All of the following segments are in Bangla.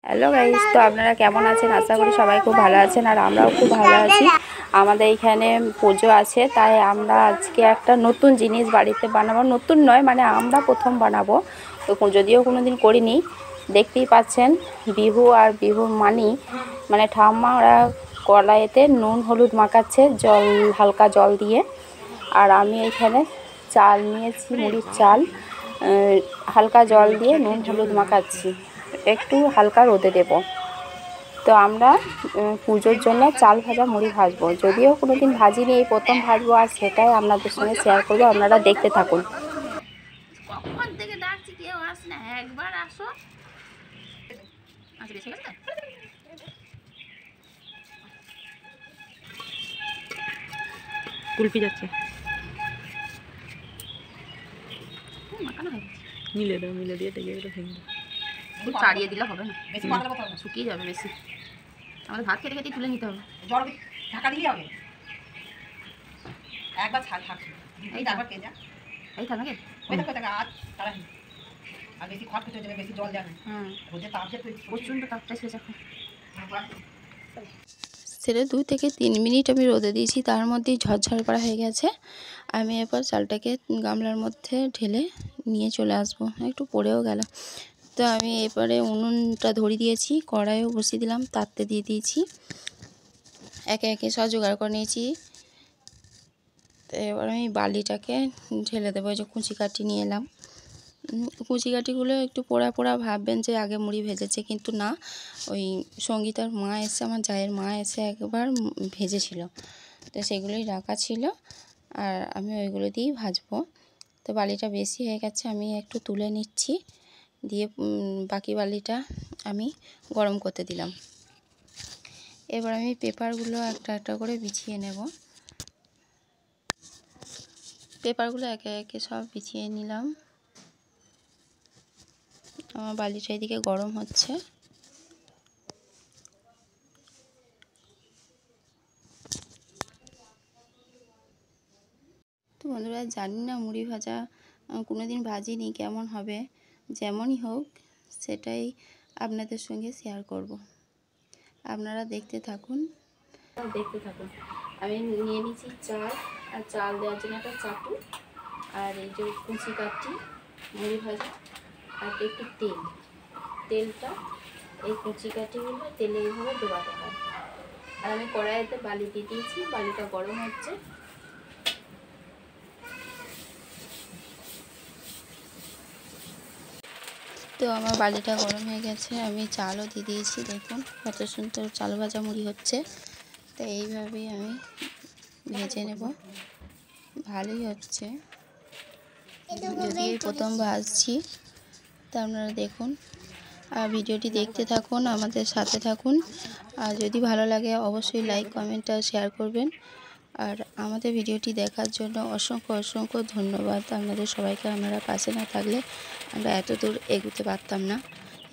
হ্যালো গাইস, তো আপনারা কেমন আছেন? আশা করি সবাই খুব ভালো আছেন আর আমরাও খুব ভালো আছি। আমাদের এখানে পুজো আছে, তাই আমরা আজকে একটা নতুন জিনিস বাড়িতে বানাবো। নতুন নয়, মানে আমরা প্রথম বানাবো, তো যদিও কোনো দিন করিনি। দেখতেই পাচ্ছেন বিহু আর বিহুর মানে ঠাম্মা ওরা কড়াইতে নুন হলুদ মাখাচ্ছে, হালকা জল দিয়ে। আর আমি এখানে চাল নিয়েছি, মুড়ির চাল, হালকা জল দিয়ে নুন হলুদ মাখাচ্ছি, একটু হালকা রোদে দেব। তো আমরা পুজোর জন্য চাল ভাজা মুড়ি ভাজবো, যদিও কোনো দিন ভাজিনি, এই প্রথম ভাজবো, আর সেটাই আপনাদের সঙ্গে শেয়ার করবো। আপনারা দেখতে থাকুন। কখন থেকে ডাকছি, কেউ আস না, একবার আসো। আচ্ছা, ঠিক আছে। কুলফি যাচ্ছে, মাখানো হয়ে গেছে। মিলে দিয়ে টেকে এটা ভেঙে দাও। খুব চাড়িয়ে দিলে হবে না, বেশি পাতলা পাতলা শুকিয়ে যাবে বেশি। আমাদের ভাত খেতে খেতেই তুলে নিতে হবে। জল ঢাকা দিলেই হবে। একবার ছাড় থাক, এই তারপর কে যা এই থাক নাকি? ওই দেখো টাকা আজ তারা আর বেশি খট খেতে যাবে, বেশি জল যাবে। রোদে তাপ যে প্রচণ্ড তাপটা শেষ এখন। সেটা 2 থেকে 3 মিনিট আমি রোদে দিয়েছি, তার মধ্যেই ঝরঝর করা হয়ে গেছে। আমি এরপর চালটাকে গামলার মধ্যে ঢেলে নিয়ে চলে আসবো। একটু পড়েও গেল। তো আমি এরপরে উনুনটা ধরিয়ে দিয়েছি, কড়াইও বসিয়ে দিলাম, তাতে দিয়ে দিয়েছি। একে একে সব জোগাড় করে নিয়েছি। তো এবার আমি বালিটাকে ঢেলে দেবো। যে কুচি কাঠি নিয়ে এলাম, কুচি কাঠিগুলো একটু পোড়া পোড়া ভাববেন যে আগে মুড়ি ভেজেছে, কিন্তু না, ওই সঙ্গীতার মা এসে, আমার জায়ের মা এসে একবার ভেজেছিল, তো সেগুলোই রাখা ছিল, আর আমি ওইগুলো দিয়েই ভাজবো। তো বালিটা বেশি হয়ে গেছে, আমি একটু তুলে নিচ্ছি, দিয়ে বাকি বালিটা আমি গরম করতে দিলাম। এবার আমি পেপারগুলো একটা একটা করে বিছিয়ে নেব। পেপারগুলো একে একে সব বিছিয়ে নিলাম। আমার বালিটা এদিকে গরম হচ্ছে। তো বন্ধুরা, জানি না মুড়ি ভাজা কোনো দিন ভাজিনি, কেমন হবে। যেমনই হোক সেটাই আপনাদের সঙ্গে শেয়ার করব। আপনারা দেখতে থাকুন। আমি নিয়ে নিচ্ছি চাল, আর চাল দেওয়ার জন্য একটা চাটু, আর এই যে কুচি কাঠি মুড়ি ভাজা, আর একটু তেলটা এই কুচি কাঠিগুলো তেলে এইভাবে ডোবাতে হয়। আর আমি কড়াইতে বালি দিয়ে দিয়েছি, বালিটা গরম হচ্ছে। তো আমার বালিটা গরম হয়ে গেছে, আমি চালও দিয়ে দিয়েছি। দেখুন কত সুন্দর চাল ভাজা মুড়ি হচ্ছে। তো এইভাবেই আমি ভেজে নেব। ভালোই হচ্ছে, যদি এই প্রথম ভাজছি। তা আপনারা দেখুন আর ভিডিওটি দেখতে থাকুন, আমাদের সাথে থাকুন। আর যদি ভালো লাগে অবশ্যই লাইক কমেন্ট আর শেয়ার করবেন। আর আমাদের ভিডিওটি দেখার জন্য অসংখ্য অসংখ্য ধন্যবাদ আপনাদের সবাইকে। আপনারা পাশে না থাকলে আমরা এত দূর এগোতে পারতাম না।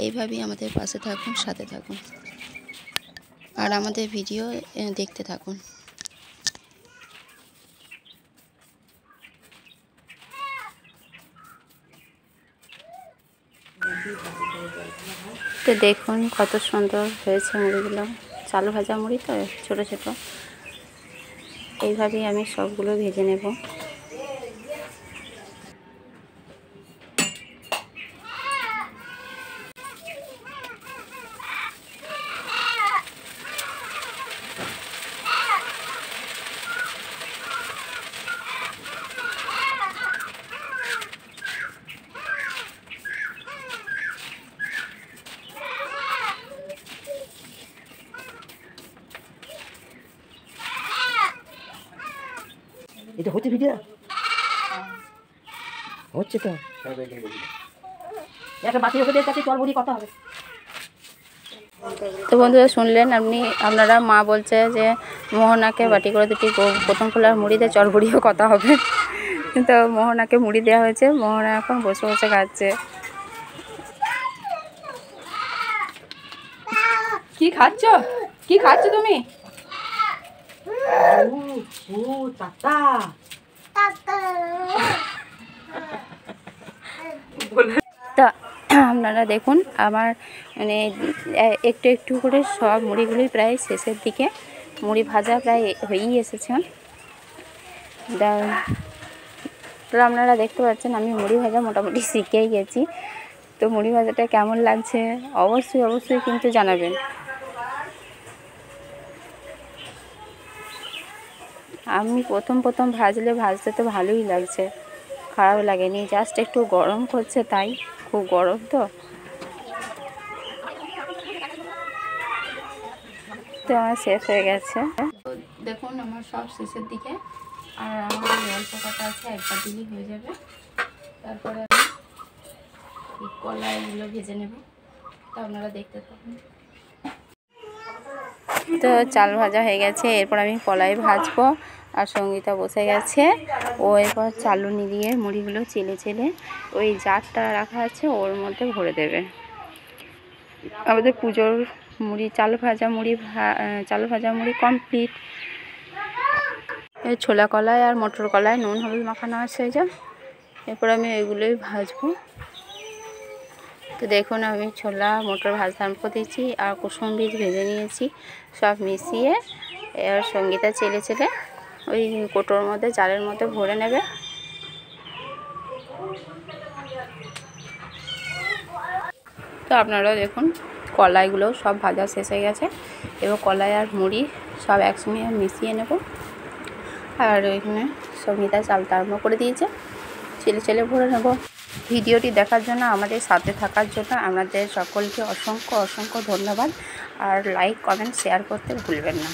এইভাবেই আমাদের পাশে থাকুন, সাথে থাকুন, আর আমাদের ভিডিও দেখতে থাকুন। তো দেখুন কত সুন্দর হয়েছে মুড়িগুলো, চাল ভাজা মুড়ি তো ছোট ছোট। এইভাবেই আমি সবগুলো ভেজে নেব। এটা হচ্ছে ভিডিও হচ্ছে তো একটা বাকি ওদের কাছে চল বলি কথা হবে। তো বন্ধুরা শুনলেন আপনারা, মা বলছে যে মোহনাকে বাটি করে দুটি প্রথম খোলার মুড়ি দিয়ে চড়বড়িও কথা হবে। তো মোহনাকে মুড়ি দেওয়া হয়েছে, মোহনা এখন বসে বসে খাচ্ছে। কি খাচ্ছ? কি খাচ্ছ তুমি? তা আপনারা দেখুন আমার মানে একটু একটু করে সব মুড়িগুলোই প্রায় শেষের দিকে, মুড়ি ভাজা প্রায় হয়েই এসেছে। তো আপনারা দেখতে পাচ্ছেন আমি মুড়ি ভাজা মোটামুটি শিখেই গেছি। তো মুড়ি ভাজাটা কেমন লাগছে অবশ্যই অবশ্যই কিন্তু জানাবেন। আমি প্রথম ভাজতে তো ভালোই লাগছে, খারাপ লাগেনি, জাস্ট একটু গরম করছে, তাই খুব গরম তো আমার শেষ হয়ে গেছে। তো দেখুন আমার সব শেষের দিকে, আর আমার অল্প কটা আছে, একবার দিলেই হয়ে যাবে। তারপরে আমি কলাইগুলো ভেজে নেব, তো আপনারা দেখতে থাকুন। তো চাল ভাজা হয়ে গেছে, এরপর আমি কলাই ভাজবো। আর সঙ্গীতা বসে গেছে, ও এরপর চালুনি দিয়ে মুড়িগুলো চেলে ওই জারটা রাখা আছে ওর মধ্যে ভরে দেবে। আমাদের পুজোর মুড়ি চাল ভাজা মুড়ি কমপ্লিট। ছোলা কলাই আর মটর কলাই নুন হলুদ মাখানো আছে যা, এরপর আমি ওইগুলোই ভাজবো। তো দেখুন আমি ছোলা মটর ভাজতে আরম্ভ করে দিয়েছি, আর কুসুম বীজ ভেজে নিয়েছি, সব মিশিয়ে এবার সঙ্গীতা চেলে ওই কোটোর মধ্যে জারের মধ্যে ভরে নেবে। তো আপনারা দেখুন কলাইগুলো সব ভাজা শেষ হয়ে গেছে, এবার কলাই আর মুড়ি সব একসঙ্গে মিশিয়ে নেব। আর ওইখানে সঙ্গীতা চালটা আরম্ভ করে দিয়েছে, চেলে ভরে নেব। ভিডিওটি দেখার জন্য, আমাদের সাথে থাকার জন্য আপনাদের সকলকে অসংখ্য ধন্যবাদ। আর লাইক কমেন্ট শেয়ার করতে ভুলবেন না।